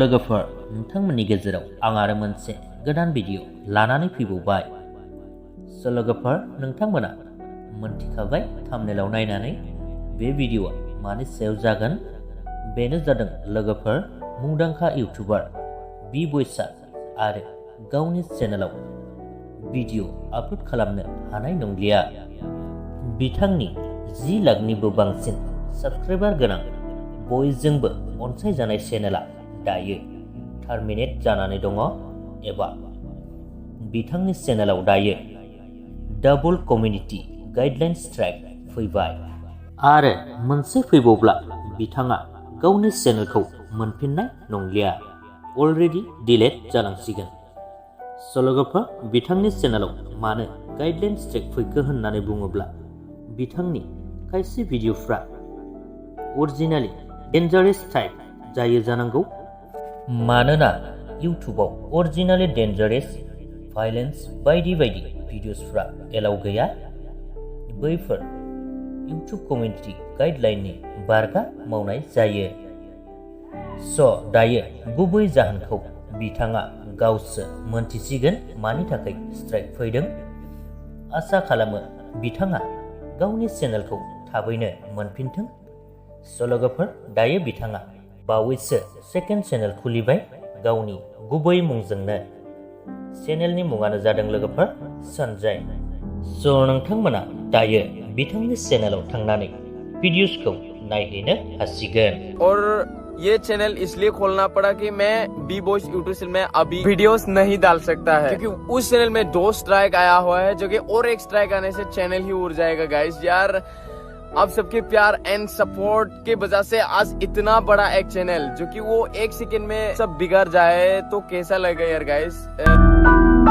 लोगोफोर नोंथांमोननि गेजेराव आं आरो मोनसे गोदान भिडिअ लानानै फैबावबाय। लोगोफोर नोंथांमोना मोनथिखाबाय थाम्बनेलाव नायनानै बे भिडिअआ मानि सायाव जागोन। बेनो जादों लोगोफोर मुंदांखा इउटुबार बि बयसआ आरो गावनि चेनेलाव भिडिअ आपल'ड खालामनो हानाय नंलिया। बिथांनि 10 लाखनिबो बांसिन साबस्क्राइबार गोनां बयजोंबो अनसायजानाय चेनेला दायो टार्मिनेट जानानै दङ एबा बिथांनि चेनेलाव दायो डाबल कमिउनिटि गाइडलाइन स्ट्राइक फैबाय आरो मोनसे फैबावब्ला बिथाङा गावनि चेनेलखौ मोनफिननाय नंलिया, अलरेडि डिलेट जालांसिगोन। लोगोफोर बिथांनि चेनेलाव मानो गाइडलाइन स्ट्राइक फैखो होननानै बुङोब्ला बिथांनि खायसे भिडिअफ्रा अरिजिनेलि डेन्जारेस टाइप जायो जानांगौ। मानोना इउटुबाव अरिजिनेलि डेन्जारेस भाइलेन्स बायदि बायदि भिडिअसफ्रा एलाउ गैया। बैफोर इउटुब कमिउनिटि गाइडलाइननि बारगा मावनाय जायो। दायो गुबै जाहोनखौ बिथाङा गावसो मोनथिसिगोन मानि थाखाय स्ट्राइक फैदों। आसा खालामो बिथाङा गावनि चेनेलखौ थाबैनो मोनफिनथों। लोगोफोर दायो बिथाङा बावैसो सेकेन्ड चेनेल खुलिबाय गावनि गुबै मुंजोंनो। चेनेलनि मुङानो जादों लोगोफोर सन्जय। नोंथांमोना दायो बिथांनि चेनेलाव थांनानै भिडिअसखौ नायहैनो हासिगोन। और ये चैनल इसलिए खोलना पड़ा कि मैं बी बॉयज यूट्यूब चैनल में अभी वीडियोस नहीं डाल सकता है, क्योंकि उस चैनल में 2 स्ट्राइक आया हुआ है, जो कि और एक स्ट्राइक आने से चैनल ही उड़ जाएगा। गाइस यार आप सबके प्यार एंड सपोर्ट के वजह से आज इतना बड़ा एक चैनल जो कि वो 1 सेकंड में सब बिगड़ जाए तो कैसा लगेगा यार गाइस।